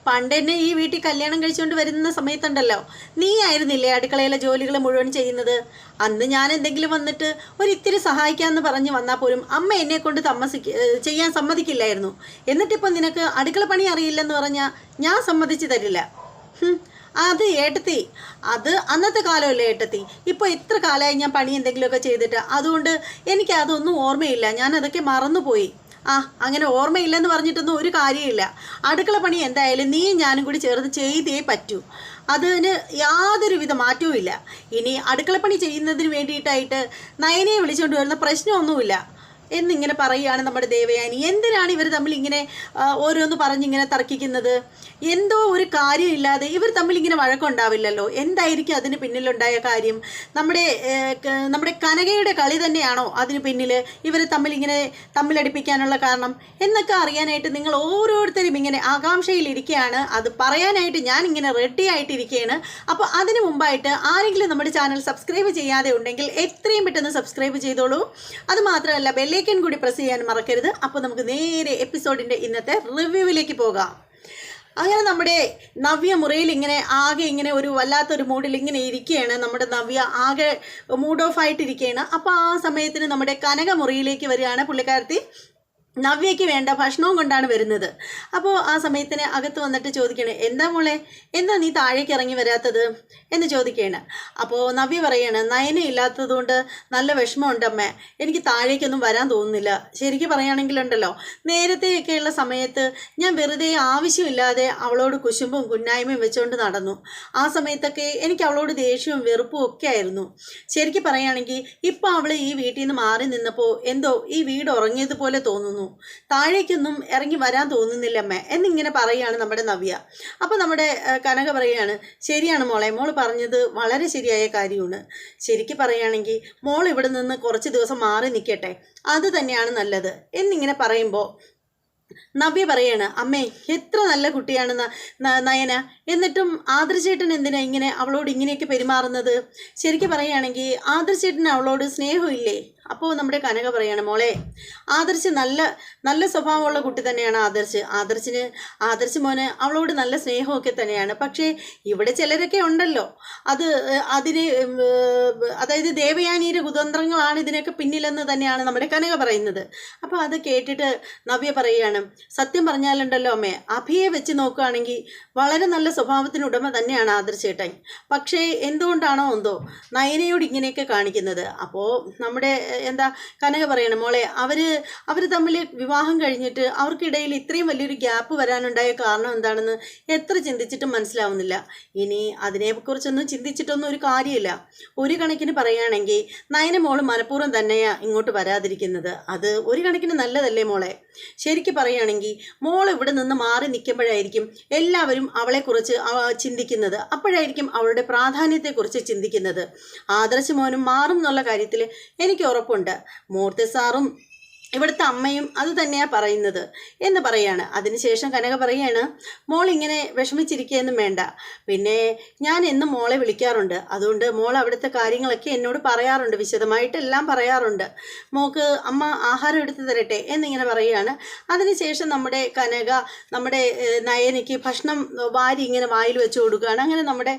പണ്ടെന്നെ ഈ വീട്ടിൽ കല്യാണം കഴിച്ചുകൊണ്ട് വരുന്ന സമയത്തുണ്ടല്ലോ, നീ ആയിരുന്നില്ലേ അടുക്കളയിലെ ജോലികൾ മുഴുവൻ ചെയ്യുന്നത്? അന്ന് ഞാൻ എന്തെങ്കിലും വന്നിട്ട് ഒരിത്തിരി സഹായിക്കാമെന്ന് പറഞ്ഞ് വന്നാൽ പോലും അമ്മ എന്നെ കൊണ്ട് ചെയ്യാൻ സമ്മതിക്കില്ലായിരുന്നു. എന്നിട്ടിപ്പോൾ നിനക്ക് അടുക്കള പണി അറിയില്ലെന്ന് പറഞ്ഞാൽ ഞാൻ സമ്മതിച്ചു തരില്ല. അത് ഏട്ടത്തി, അത് അന്നത്തെ കാലമല്ലേ ഏട്ടത്തി. ഇപ്പോൾ എത്ര കാലമായി ഞാൻ പണി എന്തെങ്കിലുമൊക്കെ ചെയ്തിട്ട്, അതുകൊണ്ട് എനിക്ക് അതൊന്നും ഓർമ്മയില്ല, ഞാൻ അതൊക്കെ മറന്നുപോയി. അങ്ങനെ ഓർമ്മയില്ലെന്ന് പറഞ്ഞിട്ടൊന്നും ഒരു കാര്യമില്ല. അടുക്കള പണി എന്തായാലും നീയും ഞാനും കൂടി ചേർന്ന് ചെയ്തേ പറ്റൂ. അതിന് യാതൊരുവിധ മാറ്റവും ഇല്ല. ഇനി അടുക്കളപ്പണി ചെയ്യുന്നതിന് വേണ്ടിയിട്ടായിട്ട് നയനയെ വിളിച്ചുകൊണ്ട് വരുന്ന പ്രശ്നമൊന്നുമില്ല എന്നിങ്ങനെ പറയുകയാണ് നമ്മുടെ ദേവയാനി. എന്തിനാണ് ഇവർ തമ്മിൽ ഇങ്ങനെ ഓരോന്ന് പറഞ്ഞിങ്ങനെ തർക്കിക്കുന്നത്? എന്തോ ഒരു കാര്യമില്ലാതെ ഇവർ തമ്മിൽ ഇങ്ങനെ വഴക്കുണ്ടാവില്ലല്ലോ. എന്തായിരിക്കും അതിന് പിന്നിലുണ്ടായ കാര്യം? നമ്മുടെ കനകയുടെ കളി തന്നെയാണോ അതിന് പിന്നിൽ ഇവർ ഇങ്ങനെ തമ്മിലടിപ്പിക്കാനുള്ള കാരണം എന്നൊക്കെ അറിയാനായിട്ട് നിങ്ങൾ ഓരോരുത്തരും ഇങ്ങനെ ആകാംക്ഷയിലിരിക്കുകയാണ്. അത് പറയാനായിട്ട് ഞാൻ ഇങ്ങനെ റെഡി ആയിട്ടിരിക്കുകയാണ്. അപ്പോൾ അതിന് മുമ്പായിട്ട് ആരെങ്കിലും നമ്മുടെ ചാനൽ സബ്സ്ക്രൈബ് ചെയ്യാതെ ഉണ്ടെങ്കിൽ എത്രയും പെട്ടെന്ന് സബ്സ്ക്രൈബ് ചെയ്തോളൂ. അത് മാത്രമല്ല ബെല്ലൈക്കൻ കൂടി പ്രസ് ചെയ്യാൻ മറക്കരുത്. അപ്പോൾ നമുക്ക് നേരെ എപ്പിസോഡിൻ്റെ ഇന്നത്തെ റിവ്യൂവിലേക്ക് പോകാം. അങ്ങനെ നമ്മുടെ നവ്യ മുറിയിൽ ഇങ്ങനെ ഒരു വല്ലാത്തൊരു മൂഡിൽ ഇങ്ങനെ ഇരിക്കുകയാണ്. നമ്മുടെ നവ്യ ആകെ മൂഡ് ഓഫ് ആയിട്ടിരിക്കുകയാണ്. അപ്പോൾ ആ സമയത്തിന് നമ്മുടെ കനക മുറിയിലേക്ക് വരികയാണ് പുള്ളിക്കാരത്തി. നവ്യയ്ക്ക് വേണ്ട ഭക്ഷണവും കൊണ്ടാണ് വരുന്നത്. അപ്പോൾ ആ സമയത്തിന് അകത്ത് വന്നിട്ട് ചോദിക്കണേ, എന്താ മോളെ, എന്താ നീ താഴേക്ക് ഇറങ്ങി വരാത്തത് എന്ന് ചോദിക്കുകയാണ്. അപ്പോൾ നവ്യ പറയാണ്, നയന ഇല്ലാത്തത് കൊണ്ട് നല്ല വിഷമമുണ്ട് അമ്മേ, എനിക്ക് താഴേക്കൊന്നും വരാൻ തോന്നുന്നില്ല. ശരിക്കും പറയുകയാണെങ്കിലുണ്ടല്ലോ, നേരത്തെയൊക്കെയുള്ള സമയത്ത് ഞാൻ വെറുതെ ആവശ്യമില്ലാതെ അവളോട് കുശുമ്പും കുന്നായ്മയും വെച്ചുകൊണ്ട് നടന്നു. ആ സമയത്തൊക്കെ എനിക്ക് അവളോട് ദേഷ്യവും വെറുപ്പും ഒക്കെ ആയിരുന്നു. ശരിക്കും പറയുകയാണെങ്കിൽ ഇപ്പോൾ അവൾ ഈ വീട്ടിൽ നിന്ന് മാറി നിന്നപ്പോൾ എന്തോ ഈ വീട് ഉറങ്ങിയതുപോലെ തോന്നുന്നു. താഴേക്കൊന്നും ഇറങ്ങി വരാൻ തോന്നുന്നില്ല അമ്മ എന്നിങ്ങനെ പറയുകയാണ് നമ്മുടെ നവ്യ. അപ്പോൾ നമ്മുടെ കനക പറയുകയാണ്, ശരിയാണ് മോളെ, മോൾ പറഞ്ഞത് വളരെ ശരിയായ കാര്യമാണ്. ശരിക്കും പറയുകയാണെങ്കിൽ മോൾ ഇവിടെ നിന്ന് കുറച്ച് ദിവസം മാറി നിൽക്കട്ടെ, അത് തന്നെയാണ് നല്ലത് എന്നിങ്ങനെ പറയുമ്പോൾ നവ്യ പറയാണ്, അമ്മേ എത്ര നല്ല കുട്ടിയാണ് നയന, എന്നിട്ടും ആദർശേട്ടൻ എന്തിനാ ഇങ്ങനെ അവളോട് ഇങ്ങനെയൊക്കെ പെരുമാറുന്നത്? ശരിക്കും പറയുകയാണെങ്കിൽ ആദർശേട്ടന് അവളോട് സ്നേഹമില്ലേ? അപ്പോൾ നമ്മുടെ കനക പറയാണ്, മോളെ ആദർശ് നല്ല സ്വഭാവമുള്ള കുട്ടി തന്നെയാണ്. ആദർശ് മോന് അവളോട് നല്ല സ്നേഹമൊക്കെ തന്നെയാണ്. പക്ഷേ ഇവിടെ ചിലരൊക്കെ ഉണ്ടല്ലോ, അതായത് ദേവയാനിയുടെ കുതന്ത്രങ്ങളാണ് ഇതിനൊക്കെ പിന്നിലെന്ന് തന്നെയാണ് നമ്മുടെ കനക പറയുന്നത്. അപ്പോൾ അത് കേട്ടിട്ട് നവ്യ പറയുകയാണ്, സത്യം പറഞ്ഞാലുണ്ടല്ലോ അമ്മേ, അഭിയെ വെച്ച് നോക്കുകയാണെങ്കിൽ വളരെ നല്ല സ്വഭാവത്തിനുടമ തന്നെയാണ് ആദർശേട്ടൻ. പക്ഷേ എന്തുകൊണ്ടാണോ എന്തോ നയനയോട് ഇങ്ങനെയൊക്കെ കാണിക്കുന്നത്. അപ്പോൾ നമ്മുടെ കനക പറയണം, മോളെ അവർ തമ്മിൽ വിവാഹം കഴിഞ്ഞിട്ട് അവർക്കിടയിൽ ഇത്രയും വലിയൊരു ഗ്യാപ്പ് വരാനുണ്ടായ കാരണം എന്താണെന്ന് എത്ര ചിന്തിച്ചിട്ടും മനസ്സിലാവുന്നില്ല. ഇനി അതിനെക്കുറിച്ചൊന്നും ചിന്തിച്ചിട്ടൊന്നും ഒരു കാര്യമില്ല. ഒരു കണക്കിന് പറയുകയാണെങ്കിൽ നയന മോള് മനഃപൂർവ്വം തന്നെയാണ് ഇങ്ങോട്ട് വരാതിരിക്കുന്നത്. അത് ഒരു കണക്കിന് നല്ലതല്ലേ മോളെ? ശരിക്കും പറയുകയാണെങ്കിൽ മോൾ ഇവിടെ നിന്ന് മാറി നിൽക്കുമ്പോഴായിരിക്കും എല്ലാവരും അവളെക്കുറിച്ച് ചിന്തിക്കുന്നത്. അപ്പോഴായിരിക്കും അവളുടെ പ്രാധാന്യത്തെക്കുറിച്ച് ചിന്തിക്കുന്നത്. ആദർശ മോനും മാറും എന്നുള്ള കാര്യത്തിൽ എനിക്ക് ഉറപ്പുണ്ട്. മൂർത്തി സാറും ഇവിടുത്തെ അമ്മയും അത് തന്നെയാണ് പറയുന്നത് എന്ന് പറയാണ്. അതിനുശേഷം കനക പറയാണ്, മോൾ ഇങ്ങനെ വിഷമിച്ചിരിക്കുകയൊന്നും വേണ്ട. പിന്നെ ഞാൻ എന്നും മോളെ വിളിക്കാറുണ്ട്, അതുകൊണ്ട് മോൾ അവിടുത്തെ കാര്യങ്ങളൊക്കെ എന്നോട് പറയാറുണ്ട്, വിശദമായിട്ടെല്ലാം പറയാറുണ്ട്. മോൾക്ക് അമ്മ ആഹാരം എടുത്ത് തരട്ടെ എന്നിങ്ങനെ പറയുകയാണ്. അതിനുശേഷം നമ്മുടെ കനക നമ്മുടെ നയനയ്ക്ക് ഭക്ഷണം വാരി ഇങ്ങനെ വായിൽ വെച്ച് കൊടുക്കുകയാണ്. അങ്ങനെ നമ്മുടെ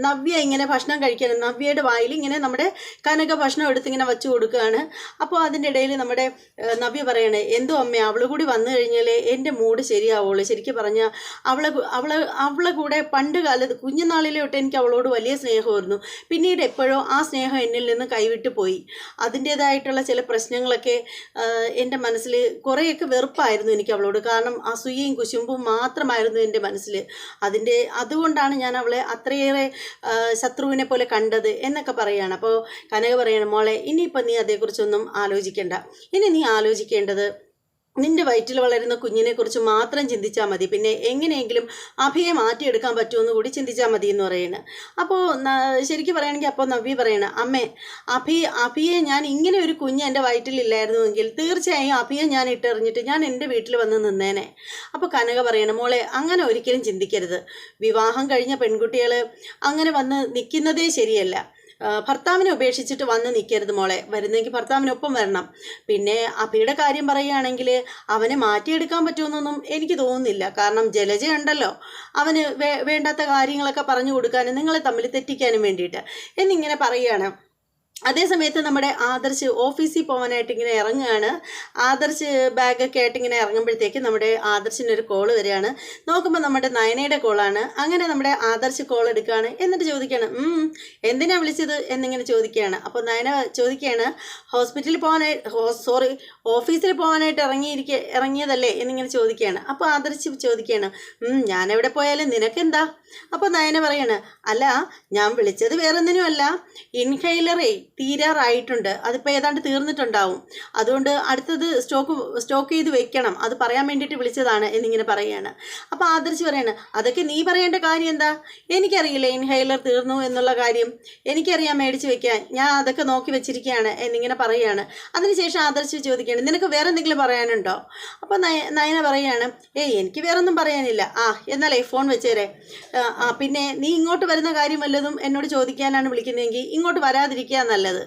നവ്യ ഇങ്ങനെ ഭക്ഷണം കഴിക്കണം. നവ്യയുടെ വായിൽ ഇങ്ങനെ നമ്മുടെ കനക ഭക്ഷണം എടുത്തിങ്ങനെ വെച്ച് കൊടുക്കുകയാണ്. അപ്പോൾ അതിൻ്റെ ഇടയിൽ നമ്മുടെ നവ്യ പറയണേ, എന്തോ അമ്മ, അവൾ കൂടി വന്നു കഴിഞ്ഞാലേ എൻ്റെ മൂഡ് ശരിയാവുള്ളൂ. ശരിക്കും പറഞ്ഞാൽ അവളെ കൂടെ പണ്ട് കാലത്ത് കുഞ്ഞുനാളിലെ തൊട്ട് എനിക്ക് അവളോട് വലിയ സ്നേഹമായിരുന്നു. പിന്നീട് എപ്പോഴോ ആ സ്നേഹം എന്നിൽ നിന്ന് കൈവിട്ടു പോയി. അതിൻ്റേതായിട്ടുള്ള ചില പ്രശ്നങ്ങളൊക്കെ എൻ്റെ മനസ്സിൽ കുറേയൊക്കെ വെറുപ്പായിരുന്നു എനിക്ക് അവളോട്. കാരണം അസൂയയും കുശുമ്പും മാത്രമായിരുന്നു എൻ്റെ മനസ്സിൽ. അതുകൊണ്ടാണ് ഞാൻ അവളെ അത്രയേറെ ശത്രുവിനെ പോലെ കണ്ടത് എന്നൊക്കെ പറയുകയാണ്. അപ്പോൾ കനക പറയണം, മോളെ ഇനിയിപ്പോൾ നീ അതേക്കുറിച്ചൊന്നും ആലോചിക്കേണ്ട. ഇനി നീ ആലോചിക്കേണ്ടത് നിന്റെ വയറ്റിൽ വളരുന്ന കുഞ്ഞിനെക്കുറിച്ച് മാത്രം ചിന്തിച്ചാൽ മതി. പിന്നെ എങ്ങനെയെങ്കിലും അഭിയെ മാറ്റിയെടുക്കാൻ പറ്റുമെന്ന് കൂടി ചിന്തിച്ചാൽ മതി എന്ന് പറയുന്നത്. അപ്പോൾ ശരിക്കും പറയുകയാണെങ്കിൽ അപ്പോൾ നവ്യ പറയണം, അമ്മേ അഭിയെ ഞാൻ ഇങ്ങനെ ഒരു കുഞ്ഞ് എൻ്റെ വയറ്റിലില്ലായിരുന്നുവെങ്കിൽ തീർച്ചയായും അഭിയെ ഞാൻ ഇട്ടെറിഞ്ഞിട്ട് ഞാൻ എൻ്റെ വീട്ടിൽ വന്ന് നിന്നേനെ. അപ്പോൾ കനക പറയണം, മോളെ അങ്ങനെ ഒരിക്കലും ചിന്തിക്കരുത്. വിവാഹം കഴിഞ്ഞ പെൺകുട്ടികൾ അങ്ങനെ വന്ന് നിൽക്കുന്നതേ ശരിയല്ല. ഭർത്താവിനെ ഉപേക്ഷിച്ചിട്ട് വന്ന് നിൽക്കരുത് മോളെ, വരുന്നെങ്കിൽ ഭർത്താവിനൊപ്പം വരണം. പിന്നെ അഭിയുടെ കാര്യം പറയുകയാണെങ്കിൽ അവനെ മാറ്റിയെടുക്കാൻ പറ്റുമെന്നൊന്നും എനിക്ക് തോന്നുന്നില്ല. കാരണം ജലജ ഉണ്ടല്ലോ, അവന് വേണ്ടാത്ത കാര്യങ്ങളൊക്കെ പറഞ്ഞു കൊടുക്കാനും നിങ്ങളെ തമ്മിൽ തെറ്റിക്കാനും വേണ്ടിയിട്ട് എന്നിങ്ങനെ പറയുകയാണ്. അതേസമയത്ത് നമ്മുടെ ആദർശ് ഓഫീസിൽ പോകാനായിട്ട് ഇങ്ങനെ ഇറങ്ങുകയാണ്. ആദർശ് ബാഗൊക്കെ ആയിട്ട് ഇങ്ങനെ ഇറങ്ങുമ്പോഴത്തേക്ക് നമ്മുടെ ആദർശിനൊരു കോള് വരികയാണ്. നോക്കുമ്പോൾ നമ്മുടെ നയനയുടെ കോളാണ്. അങ്ങനെ നമ്മുടെ ആദർശ് കോൾ എടുക്കുകയാണ്. എന്നിട്ട് ചോദിക്കുകയാണ്, എന്തിനാ വിളിച്ചത് എന്നിങ്ങനെ ചോദിക്കുകയാണ്. അപ്പോൾ നയന ചോദിക്കുകയാണ്, ഹോസ്പിറ്റലിൽ പോകാനായിട്ട് ഓഫീസിൽ പോകാനായിട്ട് ഇറങ്ങിയതല്ലേ എന്നിങ്ങനെ ചോദിക്കുകയാണ്. അപ്പോൾ ആദർശ് ചോദിക്കുകയാണ്, ഞാനെവിടെ പോയാലും നിനക്കെന്താ? അപ്പോൾ നയന പറയാണ്, അല്ല ഞാൻ വിളിച്ചത് വേറൊന്നിനും അല്ല, ഇൻഹൈലറേ തീരാറായിട്ടുണ്ട്, അതിപ്പോൾ ഏതാണ്ട് തീർന്നിട്ടുണ്ടാവും, അതുകൊണ്ട് അടുത്തത് സ്റ്റോക്ക് ചെയ്ത് വെക്കണം, അത് പറയാൻ വേണ്ടിയിട്ട് വിളിച്ചതാണ് എന്നിങ്ങനെ പറയുകയാണ്. അപ്പോൾ ആദർശ് പറയാണ്, അതൊക്കെ നീ പറയേണ്ട കാര്യം എന്താ? എനിക്കറിയില്ല ഇൻഹൈലർ തീർന്നു എന്നുള്ള കാര്യം, എനിക്കറിയാം മേടിച്ച് വെക്കാൻ, ഞാൻ അതൊക്കെ നോക്കി വെച്ചിരിക്കുകയാണ് എന്നിങ്ങനെ പറയുകയാണ്. അതിനുശേഷം ആദർശ് ചോദിക്കുകയാണ്, നിനക്ക് വേറെ എന്തെങ്കിലും പറയാനുണ്ടോ? അപ്പോൾ നയന പറയുകയാണ്, എനിക്ക് വേറൊന്നും പറയാനില്ല. എന്നാലേ ഫോൺ വെച്ചേരെ. പിന്നെ നീ ഇങ്ങോട്ട് വരുന്ന കാര്യം വല്ലതും എന്നോട് ചോദിക്കാനാണ് വിളിക്കുന്നതെങ്കിൽ ഇങ്ങോട്ട് വരാതിരിക്കുക നല്ലത്.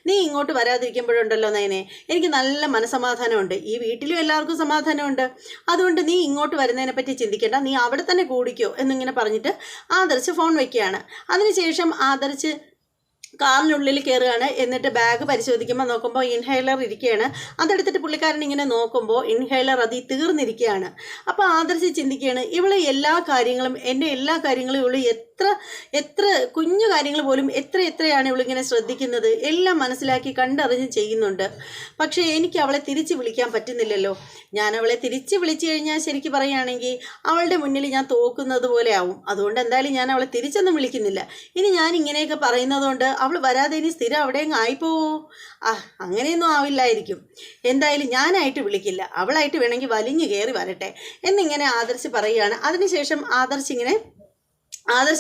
നീ ഇങ്ങോട്ട് വരാതിരിക്കുമ്പോഴുണ്ടല്ലോ നയനെ, എനിക്ക് നല്ല മനസ്സമാധാനമുണ്ട്, ഈ വീട്ടിലും എല്ലാവർക്കും സമാധാനമുണ്ട്, അതുകൊണ്ട് നീ ഇങ്ങോട്ട് വരുന്നതിനെ പറ്റി ചിന്തിക്കേണ്ട, നീ അവിടെ തന്നെ കൂടിക്കോ എന്നിങ്ങനെ പറഞ്ഞിട്ട് ആദർശ് ഫോൺ വയ്ക്കുകയാണ്. അതിനുശേഷം ആദർശ് കാറിനുള്ളിൽ കയറുകയാണ്. എന്നിട്ട് ബാഗ് പരിശോധിക്കുമ്പോൾ നോക്കുമ്പോൾ ഇൻഹൈലർ ഇരിക്കുകയാണ്. അതെടുത്തിട്ട് പുള്ളിക്കാരൻ ഇങ്ങനെ നോക്കുമ്പോൾ ഇൻഹൈലർ അതിൽ തീർന്നിരിക്കുകയാണ്. അപ്പോൾ ആദർശ് ചിന്തിക്കുകയാണ്, ഇവള് എല്ലാ കാര്യങ്ങളും ഇവള് എത്ര കുഞ്ഞു കാര്യങ്ങൾ പോലും എത്രയാണ് ഇവളിങ്ങനെ ശ്രദ്ധിക്കുന്നത്, എല്ലാം മനസ്സിലാക്കി കണ്ടറിഞ്ഞ് ചെയ്യുന്നുണ്ട്. പക്ഷേ എനിക്ക് അവളെ തിരിച്ച് വിളിക്കാൻ പറ്റുന്നില്ലല്ലോ. ഞാൻ അവളെ തിരിച്ച് വിളിച്ചു കഴിഞ്ഞാൽ ശരിക്കും പറയുകയാണെങ്കിൽ അവളുടെ മുന്നിൽ ഞാൻ തോക്കുന്നത് പോലെ ആവും. അതുകൊണ്ട് എന്തായാലും ഞാൻ അവളെ തിരിച്ചൊന്നും വിളിക്കുന്നില്ല. ഇനി ഞാൻ ഇങ്ങനെയൊക്കെ പറയുന്നതുകൊണ്ട് അവൾ വരാതെ ഇനി സ്ഥിരം അവിടെ അങ്ങ് ആയിപ്പോവോ? അങ്ങനെയൊന്നും ആവില്ലായിരിക്കും. എന്തായാലും ഞാനായിട്ട് വിളിക്കില്ല, അവളായിട്ട് വേണമെങ്കിൽ വലിഞ്ഞു കയറി വരട്ടെ എന്നിങ്ങനെ ആദർശ് പറയുകയാണ്. അതിനുശേഷം ആദർശ്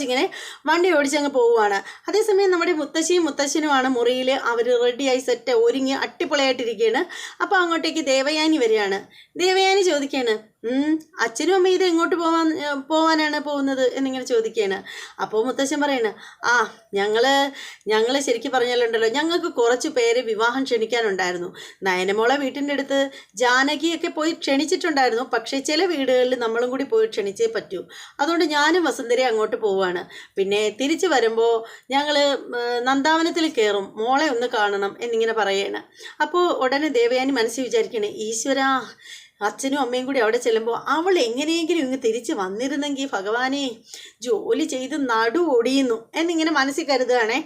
ഇങ്ങനെ വണ്ടി ഓടിച്ചങ്ങ് പോവുകയാണ്. അതേസമയം നമ്മുടെ മുത്തശ്ശിയും മുത്തശ്ശനുമാണ് മുറിയിൽ, അവർ റെഡിയായി സെറ്റ് ഒരുങ്ങി അട്ടിപ്പൊളിയായിട്ടിരിക്കുകയാണ്. അപ്പോൾ അങ്ങോട്ടേക്ക് ദേവയാനി വരികയാണ്. ദേവയാനി ചോദിക്കുകയാണ്, അച്ഛനും അമ്മയും ഇത് എങ്ങോട്ട് പോവാനാണ് പോകുന്നത് എന്നിങ്ങനെ ചോദിക്കുകയാണ്. അപ്പോൾ മുത്തശ്ശൻ പറയാണ്, ഞങ്ങൾ ശരിക്കും പറഞ്ഞാലുണ്ടല്ലോ, ഞങ്ങൾക്ക് കുറച്ച് പേരെ വിവാഹം ക്ഷണിക്കാനുണ്ടായിരുന്നു. നയനമോളെ വീട്ടിൻ്റെ അടുത്ത് ജാനകിയൊക്കെ പോയി ക്ഷണിച്ചിട്ടുണ്ടായിരുന്നു. പക്ഷേ ചില വീടുകളിൽ നമ്മളും കൂടി പോയി ക്ഷണിച്ചേ പറ്റൂ. അതുകൊണ്ട് ഞാനും വസുന്ധരെ അങ്ങോട്ട് പോവുകയാണ്. പിന്നെ തിരിച്ചു വരുമ്പോൾ ഞങ്ങൾ നന്ദാവനത്തിൽ കയറും, മോളെ ഒന്ന് കാണണം എന്നിങ്ങനെ പറയുകയാണ്. അപ്പോൾ ഉടനെ ദേവയാനി മനസ്സിൽ വിചാരിക്കണേ, ഈശ്വരാ, അച്ഛനും അമ്മയും കൂടി അവിടെ ചെല്ലുമ്പോൾ അവൾ എങ്ങനെയെങ്കിലും ഇങ്ങ് തിരിച്ച് വന്നിരുന്നെങ്കിൽ ഭഗവാനെ, ജോലി ചെയ്ത് നടു ഒടിയുന്നു എന്നിങ്ങനെ മനസ്സിൽ കരുതുകയാണേ.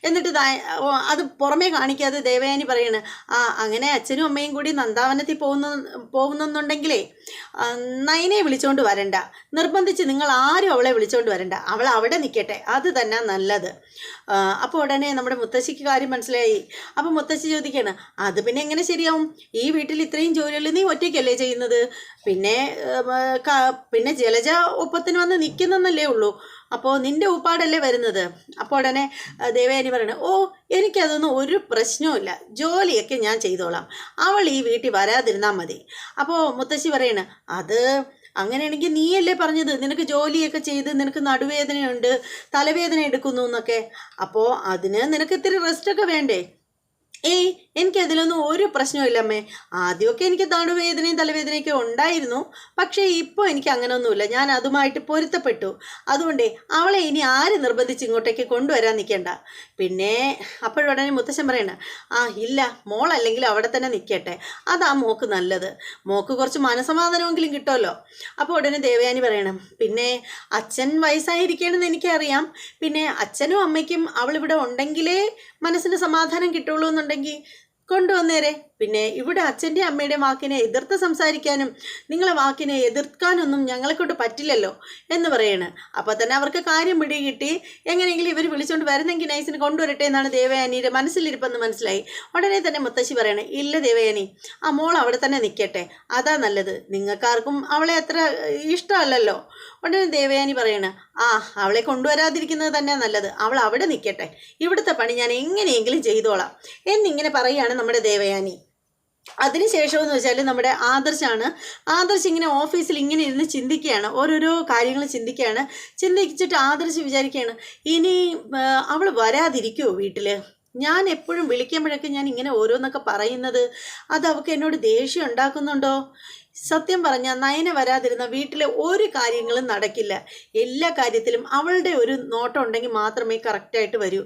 എന്നിട്ട് അത് പുറമേ കാണിക്കാതെ ദേവയാനി പറയാണ്, അങ്ങനെ അച്ഛനും അമ്മയും കൂടി നന്ദാവനത്തിൽ പോകുന്നുണ്ടെങ്കിലേ നയനെ വിളിച്ചോണ്ട് വരണ്ട, നിർബന്ധിച്ച് നിങ്ങൾ ആരും അവളെ വിളിച്ചോണ്ട് വരണ്ട, അവൾ അവിടെ നിൽക്കട്ടെ, അത് തന്നെ നല്ലത്. അപ്പോൾ ഉടനെ നമ്മുടെ മുത്തശ്ശിക്ക് കാര്യം മനസ്സിലായി. അപ്പോൾ മുത്തശ്ശി ചോദിക്കുകയാണ്, അത് പിന്നെ എങ്ങനെ ശരിയാവും? ഈ വീട്ടിൽ ഇത്രയും ജോലികൾ നീ ഒറ്റയ്ക്കല്ലേ ചെയ്യുന്നത്? പിന്നെ ജലജ ഒപ്പത്തിന് വന്ന് നിൽക്കുന്നെന്നല്ലേ ഉള്ളൂ, അപ്പോൾ നിൻ്റെ ഉപ്പാടല്ലേ വരുന്നത്? അപ്പോൾ ഉടനെ ദേവയാനി പറയണേ, എനിക്കതൊന്നും ഒരു പ്രശ്നവുമില്ല, ജോലിയൊക്കെ ഞാൻ ചെയ്തോളാം, അവൾ ഈ വീട്ടിൽ വരാതിരുന്നാൽ മതി. അപ്പോൾ മുത്തശ്ശി പറയണേ, അത് അങ്ങനെയാണെങ്കിൽ നീയല്ലേ പറഞ്ഞത് നിനക്ക് ജോലിയൊക്കെ ചെയ്ത് നിനക്ക് നടുവേദനയുണ്ട്, തലവേദന എടുക്കുന്നു എന്നൊക്കെ, അപ്പോൾ അതിന് നിനക്ക് ഇത്തിരി റെസ്റ്റൊക്കെ വേണ്ടേ? എനിക്കതിലൊന്നും ഒരു പ്രശ്നമില്ല അമ്മേ. ആദ്യമൊക്കെ എനിക്ക് നടുവേദനയും തലവേദനയൊക്കെ ഉണ്ടായിരുന്നു, പക്ഷേ ഇപ്പോൾ എനിക്ക് അങ്ങനെയൊന്നുമില്ല, ഞാൻ അതുമായിട്ട് പൊരുത്തപ്പെട്ടു. അതുകൊണ്ടേ അവളെ ഇനി ആര് നിർബന്ധിച്ച് ഇങ്ങോട്ടേക്ക് കൊണ്ടുവരാൻ നിൽക്കണ്ട. പിന്നെ അപ്പോഴുടനെ മുത്തശ്ശൻ പറയണ, ഇല്ല, മോളല്ലെങ്കിൽ അവിടെ തന്നെ നിൽക്കട്ടെ, അതാ മോക്ക് നല്ലത്, മോക്ക് കുറച്ച് മനസമാധാനമെങ്കിലും കിട്ടുമല്ലോ. അപ്പോൾ ഉടനെ ദേവയാനി പറയണം, പിന്നെ അച്ഛൻ വയസ്സായിരിക്കണമെന്ന് എനിക്കറിയാം, പിന്നെ അച്ഛനും അമ്മയ്ക്കും അവളിവിടെ ഉണ്ടെങ്കിലേ മനസ്സിന് സമാധാനം കിട്ടുള്ളൂ എന്നുണ്ടെങ്കിൽ കൊണ്ടുവന്നേരെ. പിന്നെ ഇവിടെ അച്ഛൻ്റെ അമ്മയുടെ വാക്കിനെ എതിർത്ത് സംസാരിക്കാനും നിങ്ങളെ വാക്കിനെ എതിർക്കാനൊന്നും ഞങ്ങളെക്കൊണ്ട് പറ്റില്ലല്ലോ എന്ന് പറയണ്. അപ്പോൾ തന്നെ അവർക്ക് കാര്യം പിടികിട്ടി. എങ്ങനെയെങ്കിലും ഇവർ വിളിച്ചുകൊണ്ട് വരുന്നെങ്കിൽ നൈസിന് കൊണ്ടുവരട്ടെ എന്നാണ് ദേവയാനിയുടെ മനസ്സിലിരിപ്പെന്ന് മനസ്സിലായി. ഉടനെ തന്നെ മുത്തശ്ശി പറയണേ, ഇല്ല ദേവയാനി, മോൾ അവിടെ തന്നെ നിൽക്കട്ടെ, അതാ നല്ലത്, നിങ്ങൾക്കാർക്കും അവളെ അത്ര ഇഷ്ടമല്ലല്ലോ. ഉടനെ ദേവയാനി പറയണ, അവളെ കൊണ്ടുവരാതിരിക്കുന്നത് തന്നെ നല്ലത്, അവൾ അവിടെ നിൽക്കട്ടെ, ഇവിടുത്തെ പണി ഞാൻ എങ്ങനെയെങ്കിലും ചെയ്തോളാം എന്നിങ്ങനെ പറയുകയാണ് നമ്മുടെ ദേവയാനി. അതിനുശേഷം എന്ന് വെച്ചാൽ നമ്മുടെ ആദർശാണ്. ആദർശ് ഇങ്ങനെ ഓഫീസിൽ ഇങ്ങനെ ഇരുന്ന് ചിന്തിക്കുകയാണ്, ഓരോരോ കാര്യങ്ങൾ ചിന്തിക്കുകയാണ്. ചിന്തിച്ചിട്ട് ആദർശ് വിചാരിക്കുകയാണ്, ഇനി അവൾ വരാതിരിക്കുമോ വീട്ടിൽ? ഞാൻ എപ്പോഴും വിളിക്കുമ്പോഴൊക്കെ ഞാൻ ഇങ്ങനെ ഓരോന്നൊക്കെ പറയുന്നത് അത് അവൾക്ക് എന്നോട് ദേഷ്യം ഉണ്ടാക്കുന്നുണ്ടോ? സത്യം പറഞ്ഞാൽ നയന വരാതിരുന്ന വീട്ടിലെ ഒരു കാര്യങ്ങളും നടക്കില്ല. എല്ലാ കാര്യത്തിലും അവളുടെ ഒരു നോട്ടം ഉണ്ടെങ്കിൽ മാത്രമേ കറക്റ്റായിട്ട് വരൂ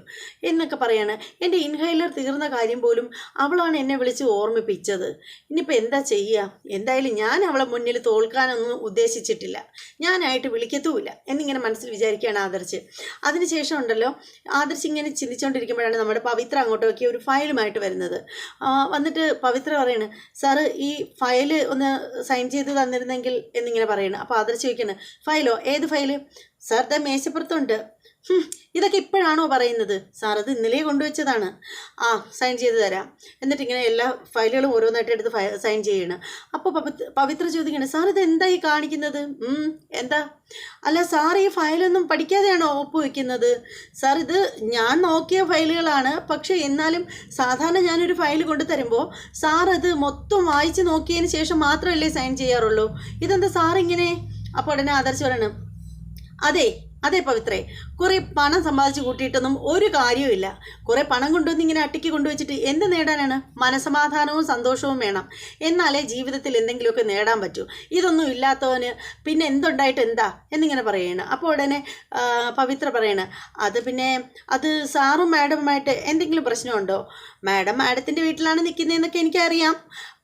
എന്നൊക്കെ പറയാണ്. എൻ്റെ ഇൻഹൈലർ തീർന്ന കാര്യം പോലും അവളാണ് എന്നെ വിളിച്ച് ഓർമ്മിപ്പിച്ചത്. ഇനിയിപ്പോൾ എന്താ ചെയ്യുക? എന്തായാലും ഞാൻ അവളെ മുന്നിൽ തോൽക്കാനൊന്നും ഉദ്ദേശിച്ചിട്ടില്ല, ഞാനായിട്ട് വിളിക്കത്തുമില്ല എന്നിങ്ങനെ മനസ്സിൽ വിചാരിക്കുകയാണ് ആദർശ്. അതിനുശേഷം ഉണ്ടല്ലോ, ആദർശ് ഇങ്ങനെ ചിന്തിച്ചുകൊണ്ടിരിക്കുമ്പോഴാണ് നമ്മുടെ പവിത്ര അങ്ങോട്ട് നോക്കി ഒരു ഫയലുമായിട്ട് വരുന്നത്. വന്നിട്ട് പവിത്ര പറയാണ്, സാറ് ഈ ഫയൽ ഒന്ന് സൈൻ ചെയ്ത് തന്നിരുന്നെങ്കിൽ എന്നിങ്ങനെ പറയണം. അപ്പോൾ ആദർശ് ചോദിക്കണം, ഫയലോ? ഏത് ഫയല്? Sir the മേശപ്പുറത്തുണ്ട്. ഇതൊക്കെ ഇപ്പോഴാണോ പറയുന്നത്? സാർ അത് ഇന്നലെ കൊണ്ടുവച്ചതാണ്. സൈൻ ചെയ്ത് തരാം. എന്നിട്ട് ഇങ്ങനെ എല്ലാ ഫയലുകളും ഓരോന്നായിട്ട് എടുത്ത് സൈൻ ചെയ്യണം. അപ്പോൾ പവിത്ര ചോദിക്കണം, സാർ ഇത് എന്തായി കാണിക്കുന്നത്? എന്താ? അല്ല സാർ ഈ ഫയലൊന്നും പഠിക്കാതെയാണോ ഒപ്പ് വയ്ക്കുന്നത്? സാർ ഇത് ഞാൻ നോക്കിയ ഫയലുകളാണ്, പക്ഷേ എന്നാലും സാധാരണ ഞാനൊരു ഫയൽ കൊണ്ടു തരുമ്പോൾ സാർ അത് മൊത്തം വായിച്ച് നോക്കിയതിന് ശേഷം മാത്രമല്ലേ സൈൻ ചെയ്യാറുള്ളൂ. ഇതെന്താ സാർ ഇങ്ങനെ? അപ്പോൾ ഉടനെ ആദർശ് പറയണം, അതെ പവിത്രേ, കുറേ പണം സമ്പാദിച്ച് കൂട്ടിയിട്ടൊന്നും ഒരു കാര്യവുമില്ല. കുറേ പണം കൊണ്ടുവന്ന് ഇങ്ങനെ അട്ടിക്ക് കൊണ്ടുവച്ചിട്ട് എന്ത് നേടാനാണ്? മനസമാധാനവും സന്തോഷവും വേണം, എന്നാലേ ജീവിതത്തിൽ എന്തെങ്കിലുമൊക്കെ നേടാൻ പറ്റൂ. ഇതൊന്നും ഇല്ലാത്തവന് പിന്നെ എന്തുണ്ടായിട്ട് എന്താ എന്നിങ്ങനെ പറയണം. അപ്പോൾ ഉടനെ പവിത്ര പറയണം, അത് സാറും മാഡവുമായിട്ട് എന്തെങ്കിലും പ്രശ്നമുണ്ടോ? മാഡത്തിൻ്റെ വീട്ടിലാണ് നിൽക്കുന്നതെന്നൊക്കെ എനിക്കറിയാം,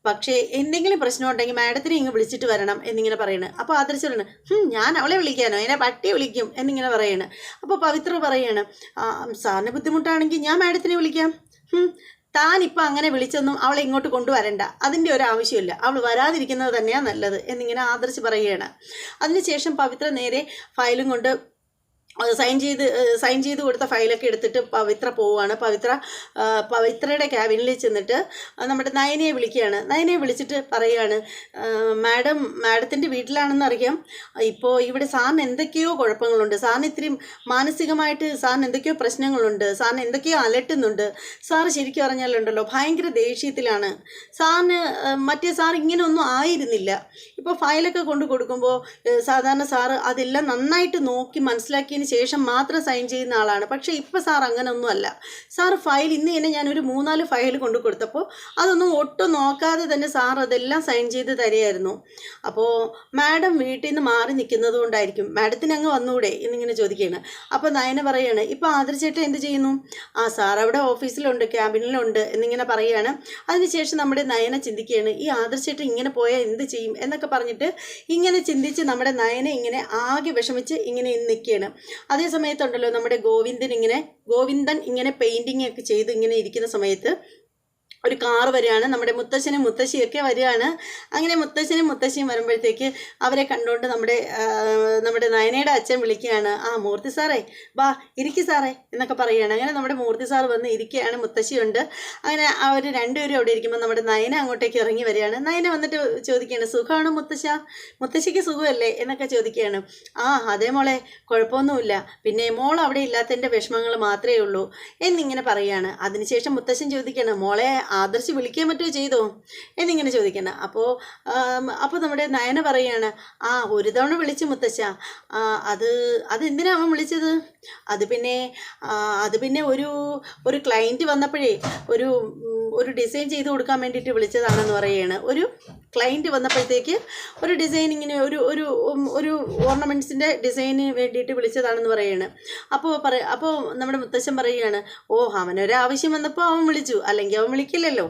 പക്ഷേ എന്തെങ്കിലും പ്രശ്നം ഉണ്ടെങ്കിൽ മാഡത്തിനെ ഇങ്ങ് വിളിച്ചിട്ട് വരണം എന്നിങ്ങനെ പറയണ്. അപ്പോൾ ആദർശ് പറയണ്, ഞാൻ അവളെ വിളിക്കാനോ? എന്നെ പട്ടിയെ വിളിക്കും എന്നിങ്ങനെ പറയണ്. അപ്പോൾ പവിത്ര പറയാണ്, സാറിന് ബുദ്ധിമുട്ടാണെങ്കിൽ ഞാൻ മാഡത്തിനെ വിളിക്കാം. താനിപ്പോൾ അങ്ങനെ വിളിച്ചൊന്നും അവളെ ഇങ്ങോട്ട് കൊണ്ടുവരണ്ട, അതിൻ്റെ ഒരു ആവശ്യമില്ല, അവൾ വരാതിരിക്കുന്നത് തന്നെയാണ് നല്ലത് എന്നിങ്ങനെ ആദർശ് പറയുകയാണ്. അതിനുശേഷം പവിത്ര നേരെ ഫയലും കൊണ്ട് സൈൻ ചെയ്ത് കൊടുത്ത ഫയലൊക്കെ എടുത്തിട്ട് പവിത്ര പോവുകയാണ്. പവിത്രയുടെ ക്യാബിനിൽ ചെന്നിട്ട് നമ്മുടെ നയനയെ വിളിക്കുകയാണ്. നയനയെ വിളിച്ചിട്ട് പറയുകയാണ്, മാഡത്തിൻ്റെ വീട്ടിലാണെന്ന് അറിയാം, ഇപ്പോൾ ഇവിടെ സാറിന് എന്തൊക്കെയോ കുഴപ്പങ്ങളുണ്ട്, സാറിന് ഇത്തിരി മാനസികമായിട്ട് സാറിന് എന്തൊക്കെയോ പ്രശ്നങ്ങളുണ്ട്, സാറിന് എന്തൊക്കെയോ അലട്ടുന്നുണ്ട്. സാറ് ശരിക്കും പറഞ്ഞാലുണ്ടല്ലോ ഭയങ്കര ദേഷ്യത്തിലാണ്. സാറിന് സാർ ഇങ്ങനെയൊന്നും ആയിരുന്നില്ല. ഇപ്പോൾ ഫയലൊക്കെ കൊണ്ട് കൊടുക്കുമ്പോൾ സാധാരണ സാറ് അതെല്ലാം നന്നായിട്ട് നോക്കി മനസ്സിലാക്കിയതിന് ശേഷം മാത്രം സൈൻ ചെയ്യുന്ന ആളാണ്. പക്ഷേ ഇപ്പോൾ സാർ അങ്ങനെയൊന്നും അല്ല. സാർ ഫയൽ ഇന്ന് തന്നെ ഞാനൊരു 3-4 ഫയൽ കൊണ്ടു കൊടുത്തപ്പോൾ അതൊന്നും ഒട്ടും നോക്കാതെ തന്നെ സാർ അതെല്ലാം സൈൻ ചെയ്ത് തരികയായിരുന്നു. അപ്പോൾ മാഡം വീട്ടിൽ നിന്ന് മാറി നിൽക്കുന്നത് കൊണ്ടായിരിക്കും, മാഡത്തിന് അങ്ങ് വന്നുകൂടെ എന്നിങ്ങനെ ചോദിക്കുകയാണ്. അപ്പോൾ നയന പറയാണ്, ഇപ്പോൾ ആദർശേട്ടൻ എന്ത് ചെയ്യുന്നു? സാർ അവിടെ ഓഫീസിലുണ്ട്, ക്യാബിനിലുണ്ട് എന്നിങ്ങനെ പറയുകയാണ്. അതിനുശേഷം നമ്മുടെ നയന ചിന്തിക്കുകയാണ്, ഈ ആദർശേട്ടൻ ഇങ്ങനെ പോയാൽ എന്ത് ചെയ്യും എന്നൊക്കെ പറഞ്ഞിട്ട് ഇങ്ങനെ ചിന്തിച്ച് നമ്മുടെ നയന ഇങ്ങനെ ആകെ വിഷമിച്ച് ഇങ്ങനെ നിൽക്കുകയാണ്. അതേ സമയത്തുണ്ടല്ലോ നമ്മുടെ ഗോവിന്ദൻ ഇങ്ങനെ പെയിൻറ്റിങ് ഒക്കെ ചെയ്ത് ഇങ്ങനെ ഇരിക്കുന്ന സമയത്ത് ഒരു കാറ് വരികയാണ്. നമ്മുടെ മുത്തശ്ശനും മുത്തശ്ശിയൊക്കെ വരികയാണ്. അങ്ങനെ മുത്തശ്ശനും മുത്തശ്ശിയും വരുമ്പോഴത്തേക്ക് അവരെ കണ്ടുകൊണ്ട് നമ്മുടെ നയനയുടെ അച്ഛൻ വിളിക്കുകയാണ്, മൂർത്തി സാറേ വാ ഇരിക്കു സാറേ എന്നൊക്കെ പറയുകയാണ്. അങ്ങനെ നമ്മുടെ മൂർത്തി സാർ വന്ന് ഇരിക്കുകയാണ്, മുത്തശ്ശിയുണ്ട്. അങ്ങനെ അവർ രണ്ടുപേരും അവിടെ ഇരിക്കുമ്പോൾ നമ്മുടെ നയന അങ്ങോട്ടേക്ക് ഇറങ്ങി വരികയാണ്. നയന വന്നിട്ട് ചോദിക്കുകയാണ്, സുഖമാണോ മുത്തശ്ശിക്ക് സുഖമല്ലേ എന്നൊക്കെ ചോദിക്കുകയാണ്. അതേ മോളെ, കുഴപ്പമൊന്നുമില്ല, പിന്നെ മോൾ അവിടെ ഇല്ലാത്തതിൻ്റെ വിഷമങ്ങൾ മാത്രമേ ഉള്ളൂ എന്നിങ്ങനെ പറയുകയാണ്. അതിനുശേഷം മുത്തശ്ശൻ ചോദിക്കുകയാണ്, മോളെ ആദർശ് വിളിക്കാൻ പറ്റുമോ ചെയ്തോ എന്നിങ്ങനെ ചോദിക്കണം. അപ്പോൾ നമ്മുടെ നയന പറയുകയാണ്, ഒരു തവണ വിളിച്ചു മുത്തശ്ശ, അതെന്തിനാ അവൻ വിളിച്ചത്? അത് പിന്നെ ഒരു ക്ലയൻറ്റ് വന്നപ്പോഴേ ഒരു ഡിസൈൻ ചെയ്ത് കൊടുക്കാൻ വേണ്ടിയിട്ട് വിളിച്ചതാണെന്ന് പറയുകയാണ്. ഒരു ക്ലയൻറ്റ് വന്നപ്പോഴത്തേക്ക് ഒരു ഡിസൈനിങ്ങിന് ഒരു ഓർണമെൻറ്റ്സിൻ്റെ ഡിസൈന് വേണ്ടിയിട്ട് വിളിച്ചതാണെന്ന് പറയുകയാണ്. അപ്പോൾ നമ്മുടെ മുത്തശ്ശൻ പറയുകയാണ്, അവനൊരാവശ്യം വന്നപ്പോൾ അവൻ വിളിച്ചു, അല്ലെങ്കിൽ അവൻ വിളിക്കില്ലല്ലോ.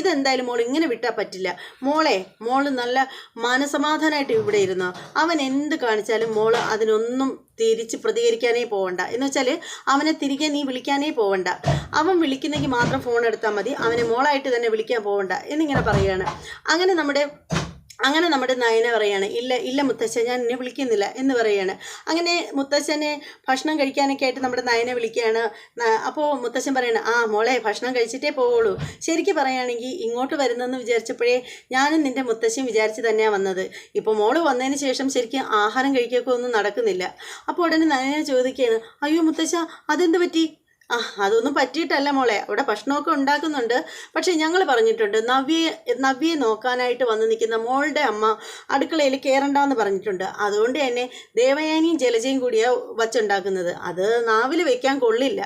ഇതെന്തായാലും മോൾ ഇങ്ങനെ വിട്ടാൽ പറ്റില്ല. മോള് നല്ല മനസമാധാനമായിട്ട് ഇവിടെ ഇരുന്നോ. അവൻ എന്ത് കാണിച്ചാലും മോള് അതിനൊന്നും തിരിച്ച് പ്രതികരിക്കാനേ പോവണ്ട. എന്ന് വെച്ചാൽ അവനെ തിരികെ നീ വിളിക്കാനേ പോവണ്ട. അവൻ വിളിക്കുന്നെങ്കിൽ മാത്രം ഫോൺ എടുത്താൽ മതി, അവനെ മോളായിട്ട് തന്നെ വിളിക്കാൻ പോവണ്ട എന്നിങ്ങനെ പറയുകയാണ്. അങ്ങനെ നമ്മുടെ നയന പറയാണ്, ഇല്ല മുത്തശ്ശൻ, ഞാൻ എന്നെ വിളിക്കുന്നില്ല എന്ന് പറയുകയാണ്. അങ്ങനെ മുത്തശ്ശനെ ഭക്ഷണം കഴിക്കാനൊക്കെ ആയിട്ട് നമ്മുടെ നയനെ വിളിക്കുകയാണ്. അപ്പോൾ മുത്തശ്ശൻ പറയാണ്, മോളെ ഭക്ഷണം കഴിച്ചിട്ടേ പോവുള്ളൂ. ശരിക്കും പറയുകയാണെങ്കിൽ ഇങ്ങോട്ട് വരുന്നെന്ന് വിചാരിച്ചപ്പോഴേ ഞാനും നിൻ്റെ മുത്തശ്ശൻ വിചാരിച്ച് തന്നെയാണ് വന്നത്. ഇപ്പോൾ മോള് വന്നതിന് ശേഷം ശരിക്കും ആഹാരം കഴിക്കുകയൊക്കെ ഒന്നും നടക്കുന്നില്ല. അപ്പോൾ ഉടനെ നയന ചോദിക്കുകയാണ്, അയ്യോ മുത്തശ്ശ, അതെന്ത് പറ്റി? ആ അതൊന്നും പറ്റിയിട്ടല്ല മോളെ, അവിടെ ഭക്ഷണമൊക്കെ ഉണ്ടാക്കുന്നുണ്ട്. പക്ഷെ ഞങ്ങൾ പറഞ്ഞിട്ടുണ്ട് നവ്യയെ നോക്കാനായിട്ട് വന്ന് നിൽക്കുന്ന മോളുടെ അമ്മ അടുക്കളയിൽ കയറണ്ടെന്ന് പറഞ്ഞിട്ടുണ്ട്. അതുകൊണ്ട് തന്നെ ദേവയാനിയും ജലജയും കൂടിയാണ് വച്ചുണ്ടാക്കുന്നത്. അത് നാവിൽ വെക്കാൻ കൊള്ളില്ല.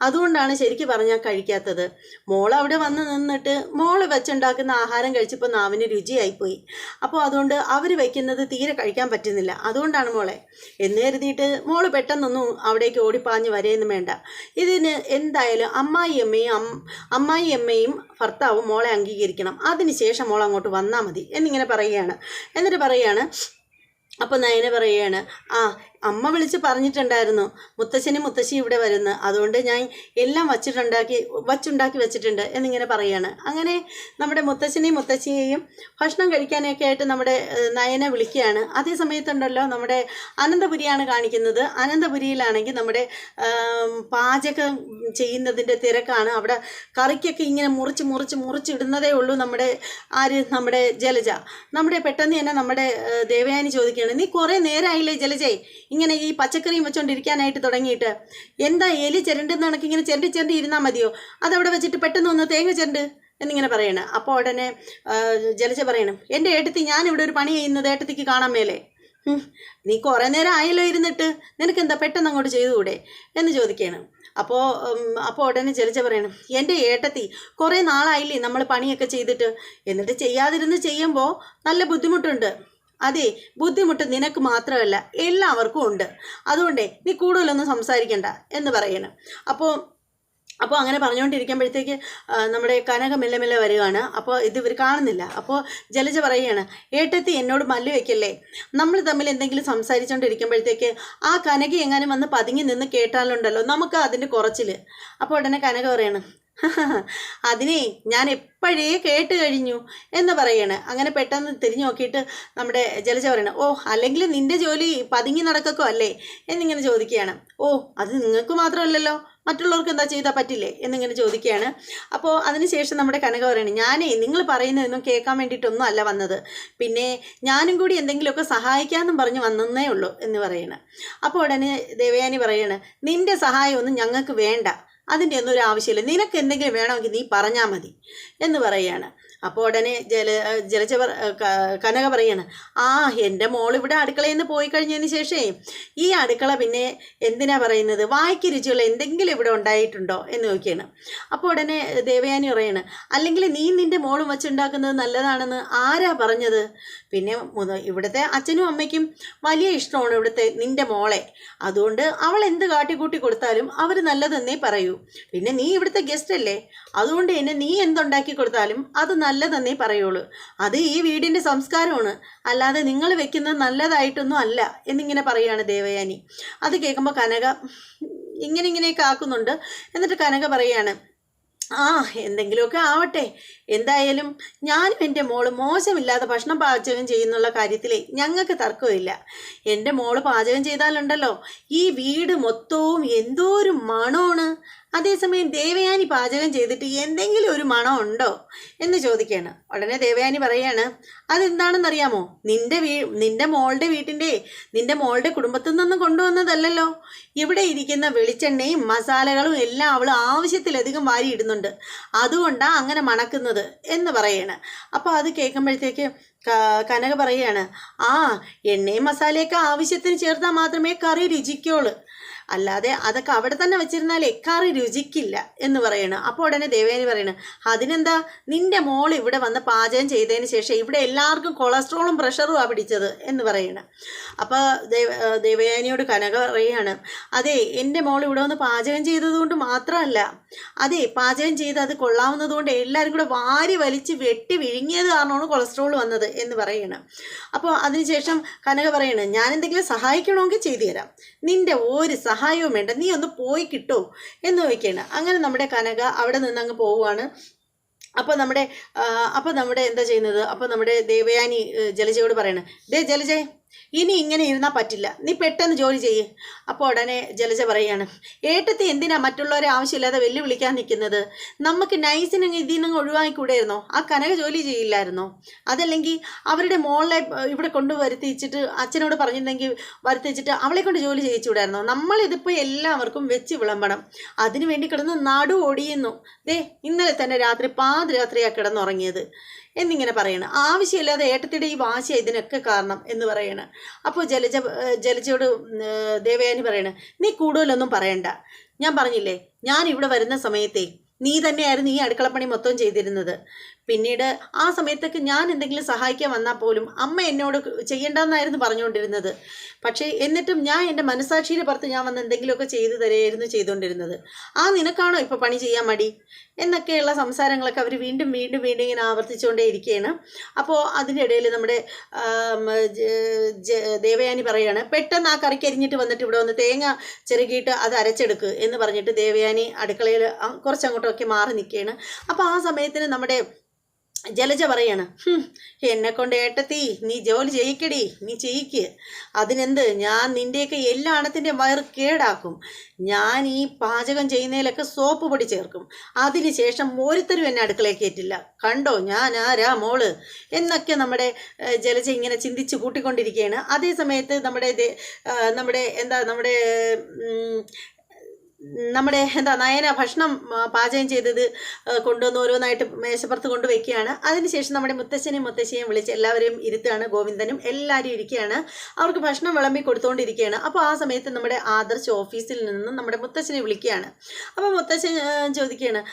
അതുകൊണ്ടാണ് ശരിക്കും പറഞ്ഞാൽ കഴിക്കാത്തത്. മോൾ അവിടെ വന്ന് നിന്നിട്ട് മോള് വെച്ചുണ്ടാക്കുന്ന ആഹാരം കഴിച്ചപ്പോൾ നാവിന് രുചിയായിപ്പോയി. അപ്പോൾ അതുകൊണ്ട് അവർ വയ്ക്കുന്നത് തീരെ കഴിക്കാൻ പറ്റുന്നില്ല. അതുകൊണ്ടാണ് മോളെ. എന്ന് കരുതിയിട്ട് മോള് പെട്ടെന്നൊന്നും അവിടേക്ക് ഓടിപ്പാഞ്ഞ് വരെയൊന്നും വേണ്ട. ഇതിന് എന്തായാലും അമ്മായിയമ്മയും ഭർത്താവും മോളെ അംഗീകരിക്കണം. അതിനുശേഷം മോൾ അങ്ങോട്ട് വന്നാൽ മതി എന്നിങ്ങനെ പറയുകയാണ്. എന്നിട്ട് പറയുകയാണ്, അപ്പോൾ നയന പറയുകയാണ്, ആ അമ്മ വിളിച്ച് പറഞ്ഞിട്ടുണ്ടായിരുന്നു മുത്തശ്ശനും മുത്തശ്ശി ഇവിടെ വരുന്നു, അതുകൊണ്ട് ഞാൻ എല്ലാം വച്ചുണ്ടാക്കി വെച്ചിട്ടുണ്ട് എന്നിങ്ങനെ പറയുകയാണ്. അങ്ങനെ നമ്മുടെ മുത്തശ്ശനെയും മുത്തശ്ശിയെയും ഭക്ഷണം കഴിക്കാനൊക്കെ ആയിട്ട് നമ്മുടെ നയനെ വിളിക്കുകയാണ്. അതേ സമയത്തുണ്ടല്ലോ നമ്മുടെ അനന്തപുരിയാണ് കാണിക്കുന്നത്. അനന്തപുരിയിലാണെങ്കിൽ നമ്മുടെ പാചകം ചെയ്യുന്നതിൻ്റെ തിരക്കാണ്. അവിടെ കറിക്കൊക്കെ ഇങ്ങനെ മുറിച്ചിടുന്നതേ ഉള്ളൂ നമ്മുടെ ജലജ. പെട്ടെന്ന് തന്നെ നമ്മുടെ ദേവയാനി ചോദിക്കുകയാണ്, നീ കുറേ നേരമായില്ലേ ജലജയെ ഇങ്ങനെ ഈ പച്ചക്കറിയും വെച്ചോണ്ടിരിക്കാനായിട്ട് തുടങ്ങിയിട്ട്? എന്താ എലി ചിരണ്ടെന്ന് കണക്ക് ഇങ്ങനെ ചിരണ്ടി ഇരുന്നാൽ മതിയോ? അതവിടെ വെച്ചിട്ട് പെട്ടെന്ന് ഒന്ന് തേങ്ങ ചിരണ്ട് എന്നിങ്ങനെ പറയണം. അപ്പോൾ ഉടനെ ജലജ പറയണം, എൻ്റെ ഏട്ടത്തി ഞാനിവിടെ ഒരു പണി ചെയ്യുന്നത് ഏട്ടത്തിക്ക് കാണാൻ മേലേ? നീ കുറേ നേരം ആയല്ലോ ഇരുന്നിട്ട്, നിനക്കെന്താ പെട്ടെന്ന് അങ്ങോട്ട് ചെയ്തുകൂടെ എന്ന് ചോദിക്കുകയാണ്. അപ്പോൾ ഉടനെ ജലജ പറയണം, എൻ്റെ ഏട്ടത്തി കുറേ നാളായില്ലേ നമ്മൾ പണിയൊക്കെ ചെയ്തിട്ട്, എന്നിട്ട് ചെയ്യാതിരുന്ന് ചെയ്യുമ്പോൾ നല്ല ബുദ്ധിമുട്ടുണ്ട്. അതെ, ബുദ്ധിമുട്ട് നിനക്ക് മാത്രമല്ല എല്ലാവർക്കും ഉണ്ട്. അതുകൊണ്ടേ നീ കൂടുതലൊന്നും സംസാരിക്കണ്ട എന്ന് പറയണം. അപ്പോൾ അങ്ങനെ പറഞ്ഞുകൊണ്ടിരിക്കുമ്പോഴത്തേക്ക് നമ്മുടെ കനക മെല്ലെ മെല്ലെ വരികയാണ്. അപ്പോൾ ഇവർ കാണുന്നില്ല. അപ്പോൾ ജലജ പറയുകയാണ്, ഏട്ടത്തി എന്നോട് മല്ല് വയ്ക്കല്ലേ, നമ്മൾ തമ്മിൽ എന്തെങ്കിലും സംസാരിച്ചുകൊണ്ടിരിക്കുമ്പോഴത്തേക്ക് ആ കനക എങ്ങാനും വന്ന് പതുങ്ങി നിന്ന് കേട്ടാലുണ്ടല്ലോ നമുക്ക് അതിൻ്റെ കുറച്ചിൽ. അപ്പോൾ ഉടനെ കനക പറയണം, അതിനെ ഞാൻ എപ്പോഴേ കേട്ട് കഴിഞ്ഞു എന്ന് പറയണേ. അങ്ങനെ പെട്ടെന്ന് തിരിഞ്ഞു നോക്കിയിട്ട് നമ്മുടെ ജലജ പറയണം, ഓ അല്ലെങ്കിൽ നിന്റെ ജോലി പതുങ്ങി നടക്കോ അല്ലേ എന്നിങ്ങനെ ചോദിക്കുകയാണ്. ഓ അത് നിങ്ങൾക്ക് മാത്രമല്ലല്ലോ, മറ്റുള്ളവർക്ക് എന്താ ചെയ്താൽ പറ്റില്ലേ എന്നിങ്ങനെ ചോദിക്കുകയാണ്. അപ്പോൾ അതിനുശേഷം നമ്മുടെ കനക പറയണം, ഞാനേ നിങ്ങൾ പറയുന്നതൊന്നും കേൾക്കാൻ വേണ്ടിയിട്ടൊന്നും അല്ല വന്നത്, പിന്നെ ഞാനും കൂടി എന്തെങ്കിലുമൊക്കെ സഹായിക്കാമെന്നും പറഞ്ഞ് വന്നേ ഉള്ളൂ എന്ന് പറയണം. അപ്പോൾ ഉടനെ ദേവയാനി പറയണം, നിന്റെ സഹായമൊന്നും ഞങ്ങൾക്ക് വേണ്ട, അതിൻ്റെ ഒന്നും ഒരു ആവശ്യമില്ല, നിനക്ക് എന്തെങ്കിലും വേണമെങ്കിൽ നീ പറഞ്ഞാൽ മതി എന്ന് പറയുകയാണ്. അപ്പോൾ ഉടനെ കനക പറയാണ്, ആ എൻ്റെ മോൾ ഇവിടെ അടുക്കളയിൽ നിന്ന് പോയി കഴിഞ്ഞതിന് ശേഷമേ ഈ അടുക്കള പിന്നെ എന്തിനാ പറയുന്നത്, വായ്ക്ക് രുചിയുള്ള എന്തെങ്കിലും ഇവിടെ ഉണ്ടായിട്ടുണ്ടോ എന്ന് നോക്കിയാണ്. അപ്പോൾ ഉടനെ ദേവയാനി പറയാണ്, അല്ലെങ്കിൽ നീ നിൻ്റെ മോളും വച്ചുണ്ടാക്കുന്നത് നല്ലതാണെന്ന് ആരാ പറഞ്ഞത്? പിന്നെ ഇവിടുത്തെ അച്ഛനും അമ്മയ്ക്കും വലിയ ഇഷ്ടമാണ് നിൻ്റെ മോളെ, അതുകൊണ്ട് അവൾ എന്ത് കാട്ടിക്കൂട്ടി കൊടുത്താലും അവർ നല്ലതെന്നേ പറയൂ. പിന്നെ നീ ഇവിടുത്തെ ഗസ്റ്റ് അല്ലേ, അതുകൊണ്ട് തന്നെ നീ എന്തുണ്ടാക്കി കൊടുത്താലും അത് നല്ലതെന്നേ പറയുള്ളൂ. അത് ഈ വീടിൻ്റെ സംസ്കാരമാണ്, അല്ലാതെ നിങ്ങൾ വെക്കുന്നത് നല്ലതായിട്ടൊന്നും അല്ല എന്നിങ്ങനെ പറയുകയാണ് ദേവയാനി. അത് കേൾക്കുമ്പോൾ കനക ഇങ്ങനെയൊക്കെ ആക്കുന്നുണ്ട്. എന്നിട്ട് കനക പറയാണ്, ആ എന്തെങ്കിലുമൊക്കെ ആവട്ടെ, എന്തായാലും ഞാനും എൻ്റെ മോള് മോശമില്ലാതെ ഭക്ഷണം പാചകം ചെയ്യുന്നുള്ള കാര്യത്തിലേ ഞങ്ങൾക്ക് തർക്കമില്ല. എൻ്റെ മോള് പാചകം ചെയ്താലുണ്ടല്ലോ ഈ വീട് മൊത്തവും എന്തോ ഒരു മണമാണ്. അതേസമയം ദേവയാനി പാചകം ചെയ്തിട്ട് എന്തെങ്കിലും ഒരു മണം ഉണ്ടോ എന്ന് ചോദിക്കുകയാണ്. ഉടനെ ദേവയാനി പറയാണ്, അതെന്താണെന്നറിയാമോ, നിന്റെ മോളുടെ കുടുംബത്തിൽ നിന്നും കൊണ്ടുവന്നതല്ലല്ലോ. ഇവിടെ ഇരിക്കുന്ന വെളിച്ചെണ്ണയും മസാലകളും എല്ലാം അവൾ ആവശ്യത്തിലധികം വാരി ഇടുന്നുണ്ട്, അതുകൊണ്ടാണ് അങ്ങനെ മണക്കുന്നത് എന്ന് പറയാണ്. അപ്പോൾ അത് കേൾക്കുമ്പോഴത്തേക്ക് കനക പറയുകയാണ്, ആ എണ്ണയും മസാലയൊക്കെ ആവശ്യത്തിന് ചേർത്താൽ മാത്രമേ കറി രുചിക്കുള്ളൂ, അല്ലാതെ അതൊക്കെ അവിടെ തന്നെ വെച്ചിരുന്നാലേ കറി രുചിക്കില്ല എന്ന് പറയണം. അപ്പോൾ ഉടനെ ദേവയാനി പറയണം, അതിനെന്താ, നിന്റെ മോൾ ഇവിടെ വന്ന് പാചകം ചെയ്തതിന് ശേഷം ഇവിടെ എല്ലാവർക്കും കൊളസ്ട്രോളും പ്രഷറും പിടിച്ചത് എന്ന് പറയണം. അപ്പോൾ ദേവയാനിയോട് കനക പറയുകയാണ്, അതെ എൻ്റെ മോൾ ഇവിടെ വന്ന് പാചകം ചെയ്തതുകൊണ്ട് മാത്രമല്ല, അതെ പാചകം ചെയ്ത് അത് കൊള്ളാവുന്നതുകൊണ്ട് എല്ലാവരും കൂടെ വാരി വലിച്ച് വെട്ടി വിഴുങ്ങിയത് കാരണമാണ് കൊളസ്ട്രോൾ വന്നത് എന്ന് പറയണം. അപ്പോൾ അതിനുശേഷം കനക പറയണം, ഞാൻ എന്തെങ്കിലും സഹായിക്കണമെങ്കിൽ ചെയ്തു തരാം, നിന്റെ ഒരു സഹായവും വേണ്ട, നീ ഒന്ന് പോയി കിട്ടോ എന്ന് ചോദിക്കുകയാണ്. അങ്ങനെ നമ്മുടെ കനക അവിടെ നിന്ന് അങ്ങ് പോവുകയാണ്. അപ്പോൾ നമ്മുടെ എന്താ ചെയ്യുന്നത്, അപ്പോൾ നമ്മുടെ ദേവയാനി ജലജയോട് പറയണം, ജലജ ഇനി ഇങ്ങനെ ഇരുന്നാൽ പറ്റില്ല, നീ പെട്ടെന്ന് ജോലി ചെയ്യ്. അപ്പോൾ ഉടനെ ജലജ പറയുകയാണ്, ഏട്ടത്തി എന്തിനാ മറ്റുള്ളവരെ ആവശ്യമില്ലാതെ വെല്ലുവിളിക്കാൻ നിൽക്കുന്നത്? നമുക്ക് നൈസിന് ഇതിൽ നിന്ന് ഒഴിവാക്കിക്കൂടായിരുന്നോ? ആ കനക ജോലി ചെയ്യില്ലായിരുന്നോ? അതല്ലെങ്കിൽ അവരുടെ മോളെ ഇവിടെ കൊണ്ട് വരുത്തിച്ചിട്ട് അച്ഛനോട് പറഞ്ഞിരുന്നെങ്കിൽ വരുത്തിച്ചിട്ട് അവളെ കൊണ്ട് ജോലി ചെയ്യിച്ചുകൂടായിരുന്നോ? നമ്മളിതിപ്പോൾ എല്ലാവർക്കും വെച്ച് വിളമ്പണം, അതിനു വേണ്ടി കിടന്ന് നടു ഒടിയുന്നു. ദേ ഇന്നലെ തന്നെ രാത്രി പാതിരാത്രിയാണ് കിടന്നുറങ്ങിയത് എന്നിങ്ങനെ പറയണം. ആവശ്യമില്ലാതെ ഏട്ടത്തിയുടെ ഈ വാശി ഇതിനൊക്കെ കാരണം എന്ന് പറയണം. അപ്പോൾ ജലജയോട് ദേവയാനി പറയണ, നീ കൂടുതലൊന്നും പറയണ്ട. ഞാൻ പറഞ്ഞില്ലേ, ഞാൻ ഇവിടെ വരുന്ന സമയത്തേ നീ തന്നെയായിരുന്നു ഈ അടുക്കളപ്പണി മൊത്തം ചെയ്തിരുന്നത്. പിന്നീട് ആ സമയത്തൊക്കെ ഞാൻ എന്തെങ്കിലും സഹായിക്കാൻ വന്നാൽ പോലും അമ്മ എന്നോട് ചെയ്യേണ്ടെന്നായിരുന്നു പറഞ്ഞുകൊണ്ടിരുന്നത്. പക്ഷേ എന്നിട്ടും ഞാൻ എൻ്റെ മനസ്സാക്ഷിയുടെ പുറത്ത് ഞാൻ വന്ന് എന്തെങ്കിലുമൊക്കെ ചെയ്തു തരുമായിരുന്നു ചെയ്തുകൊണ്ടിരുന്നത്. ആ നിനക്കാണോ ഇപ്പോൾ പണി ചെയ്യാൻ മടി എന്നൊക്കെയുള്ള സംസാരങ്ങളൊക്കെ അവർ വീണ്ടും വീണ്ടും വീണ്ടും ഇങ്ങനെ ആവർത്തിച്ചുകൊണ്ടേ ഇരിക്കുകയാണ്. അപ്പോൾ അതിൻ്റെ ഇടയിൽ നമ്മുടെ ദേവയാനി പറയുകയാണ്, പെട്ടെന്ന് ആ കറിക്ക് അരിഞ്ഞിട്ട് വന്നിട്ട് ഇവിടെ വന്ന് തേങ്ങ ചെറുകിയിട്ട് അത് അരച്ചെടുക്കുക എന്ന് പറഞ്ഞിട്ട് ദേവയാനി അടുക്കളയിൽ കുറച്ചങ്ങോട്ടൊക്കെ മാറി നിൽക്കുകയാണ്. അപ്പോൾ ആ സമയത്തിന് നമ്മുടെ ജലജ പറയാണ്, എന്നെ കൊണ്ട് ഏട്ടത്തി നീ ജോലി ചെയ്യിക്കടി, നീ ചെയ്യിക്ക്. അതിനെന്ത്, ഞാൻ നിൻ്റെയൊക്കെ എല്ലാ അണത്തിൻ്റെ വയറ് കേടാക്കും. ഞാൻ ഈ പാചകം ചെയ്യുന്നതിലൊക്കെ സോപ്പ് പൊടി ചേർക്കും. അതിനുശേഷം ഒരുത്തരും എന്നെ അടുക്കളയിൽ കയറ്റില്ല. കണ്ടോ ഞാൻ ആരാ മോള് എന്നൊക്കെ നമ്മുടെ ജലജ ഇങ്ങനെ ചിന്തിച്ച് കൂട്ടിക്കൊണ്ടിരിക്കുകയാണ്. അതേ സമയത്ത് നമ്മുടെ നയന ഭക്ഷണം പാചകം ചെയ്തത് കൊണ്ടുവന്ന് ഓരോന്നായിട്ട് മേശപ്പുറത്ത് കൊണ്ടുവയ്ക്കുകയാണ്. അതിനുശേഷം നമ്മുടെ മുത്തശ്ശിയെയും വിളിച്ച് എല്ലാവരെയും ഇരുത്തുകയാണ്. ഗോവിന്ദനും എല്ലാവരും ഇരിക്കുകയാണ്. അവർക്ക് ഭക്ഷണം വിളമ്പി കൊടുത്തുകൊണ്ടിരിക്കുകയാണ്. അപ്പോൾ ആ സമയത്ത് നമ്മുടെ ആദർശ് ഓഫീസിൽ നിന്ന് നമ്മുടെ മുത്തശ്ശനെ വിളിക്കുകയാണ്. അപ്പോൾ മുത്തശ്ശൻ ചോദിക്കുകയാണ്,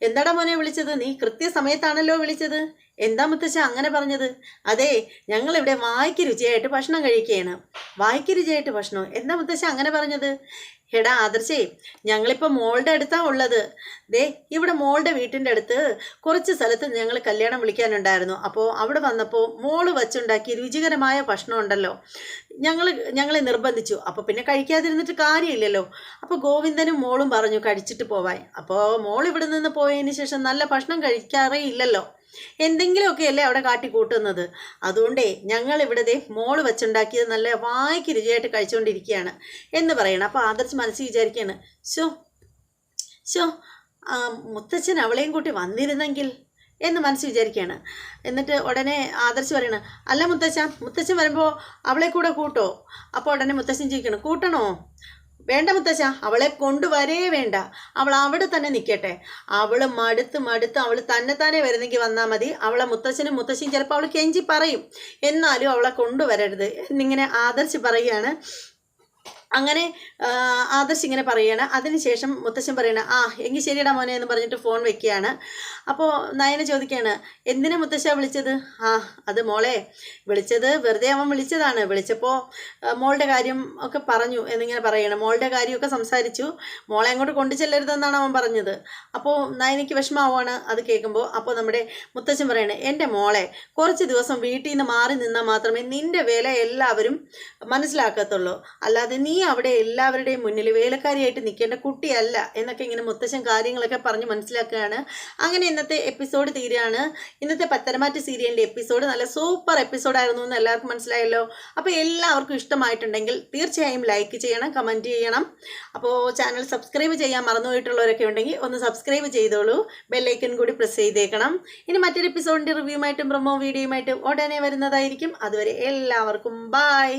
എന്താടാ മോനെ വിളിച്ചത്? നീ കൃത്യസമയത്താണല്ലോ വിളിച്ചത്. എന്താ മുത്തശ്ശ അങ്ങനെ പറഞ്ഞത്? അതെ, ഞങ്ങളിവിടെ വായ്ക്ക് രുചിയായിട്ട് ഭക്ഷണം കഴിക്കുകയാണ്. വായ്ക്ക് രുചിയായിട്ട് ഭക്ഷണം? എന്താ മുത്തശ്ശ അങ്ങനെ പറഞ്ഞത്? എടാ ആദർശേ, ഞങ്ങളിപ്പോൾ മോളുടെ അടുത്താണ് ഉള്ളത്. ദേ ഇവിടെ മോളുടെ വീട്ടിൻ്റെ അടുത്ത് കുറച്ച് സ്ഥലത്ത് ഞങ്ങൾ കല്യാണം വിളിക്കാനുണ്ടായിരുന്നു. അപ്പോൾ അവിടെ വന്നപ്പോൾ മോള് വച്ചുണ്ടാക്കി രുചികരമായ ഭക്ഷണം ഉണ്ടല്ലോ, ഞങ്ങളെ നിർബന്ധിച്ചു. അപ്പോൾ പിന്നെ കഴിക്കാതിരുന്നിട്ട് കാര്യമില്ലല്ലോ. അപ്പോൾ ഗോവിന്ദനും മോളും പറഞ്ഞു കഴിച്ചിട്ട് പോവാൻ. അപ്പോൾ മോൾ ഇവിടെ നിന്ന് പോയതിന് ശേഷം നല്ല ഭക്ഷണം കഴിക്കാറേ ഇല്ലല്ലോ, എന്തെങ്കിലുമൊക്കെയല്ലേ അവിടെ കാട്ടിക്കൂട്ടുന്നത്. അതുകൊണ്ടേ ഞങ്ങളിവിടെ മോള് വെച്ചുണ്ടാക്കിയത് നല്ല വായ്ക്ക് രുചിയായിട്ട് കഴിച്ചുകൊണ്ടിരിക്കുകയാണ് എന്ന് പറയണം. അപ്പോൾ ആദർശ് മനസ്സിൽ വിചാരിക്കുകയാണ്, ശോ മുത്തച്ഛൻ അവളെയും കൂട്ടി വന്നിരുന്നെങ്കിൽ എന്ന് മനസ്സ് വിചാരിക്കുകയാണ്. എന്നിട്ട് ഉടനെ ആദർശ് പറയണം, അല്ല മുത്തച്ഛൻ വരുമ്പോൾ അവളെ കൂടെ കൂട്ടോ? അപ്പോൾ ഉടനെ മുത്തച്ഛൻ ചോദിക്കണം, കൂട്ടണോ? വേണ്ട മുത്തശ്ശ, അവളെ കൊണ്ടുവരേ വേണ്ട, അവൾ അവിടെ തന്നെ നിൽക്കട്ടെ. അവൾ മടുത്ത് അവൾ തന്നെ വരുന്നെങ്കിൽ വന്നാൽ മതി. അവളെ മുത്തശ്ശനും മുത്തശ്ശിയും ചിലപ്പോൾ അവൾ കെഞ്ചി പറയും, എന്നാലും അവളെ കൊണ്ടുവരരുത് എന്നിങ്ങനെ ആദർശ് പറയുകയാണ്. അങ്ങനെ ആദർശ് ഇങ്ങനെ പറയുകയാണ്. അതിനുശേഷം മുത്തശ്ശൻ പറയണ, എങ്കിൽ ശരിയടാ മോനെ എന്ന് പറഞ്ഞിട്ട് ഫോൺ വെക്കുകയാണ്. അപ്പോൾ നയന ചോദിക്കുകയാണ്, എന്തിനാ മുത്തശ്ശ വിളിച്ചത്? അത് മോളെ വിളിച്ചത് വെറുതെ അവൻ വിളിച്ചതാണ്. വിളിച്ചപ്പോൾ മോളുടെ കാര്യം ഒക്കെ പറഞ്ഞു എന്നിങ്ങനെ പറയണം. മോളുടെ കാര്യമൊക്കെ സംസാരിച്ചു. മോളെ അങ്ങോട്ട് കൊണ്ടു ചെല്ലരുതെന്നാണ് അവൻ പറഞ്ഞത്. അപ്പോൾ നയനയ്ക്ക് വിഷമാവുകയാണ് അത് കേൾക്കുമ്പോൾ. അപ്പോൾ നമ്മുടെ മുത്തശ്ശൻ പറയണേ, എൻ്റെ മോളെ കുറച്ച് ദിവസം വീട്ടിൽ നിന്ന് മാറി നിന്നാൽ മാത്രമേ നിൻ്റെ വില എല്ലാവരും മനസ്സിലാക്കത്തുള്ളൂ. അല്ലാതെ നീ അവിടെ എല്ലാവരുടെയും മുന്നിൽ വേലക്കാരിയായിട്ട് നിൽക്കേണ്ട കുട്ടിയല്ല എന്നൊക്കെ ഇങ്ങനെ മുത്തശ്ശൻ കാര്യങ്ങളൊക്കെ പറഞ്ഞ് മനസ്സിലാക്കുകയാണ്. അങ്ങനെ ഇന്നത്തെ എപ്പിസോഡ് തീരുകയാണ്. ഇന്നത്തെ പത്തരമാറ്റ് സീരിയലിൻ്റെ എപ്പിസോഡ് നല്ല സൂപ്പർ എപ്പിസോഡായിരുന്നു എന്ന് എല്ലാവർക്കും മനസ്സിലായല്ലോ. അപ്പോൾ എല്ലാവർക്കും ഇഷ്ടമായിട്ടുണ്ടെങ്കിൽ തീർച്ചയായും ലൈക്ക് ചെയ്യണം, കമൻറ്റ് ചെയ്യണം. അപ്പോൾ ചാനൽ സബ്സ്ക്രൈബ് ചെയ്യാൻ മറന്നുപോയിട്ടുള്ളവരൊക്കെ ഉണ്ടെങ്കിൽ ഒന്ന് സബ്സ്ക്രൈബ് ചെയ്തോളൂ, ബെല്ലൈക്കൺ കൂടി പ്രസ് ചെയ്തേക്കണം. ഇനി മറ്റൊരു എപ്പിസോഡിൻ്റെ റിവ്യൂമായിട്ടും പ്രൊമോ വീഡിയോയുമായിട്ടും ഉടനെ വരുന്നതായിരിക്കും. അതുവരെ എല്ലാവർക്കും ബൈ.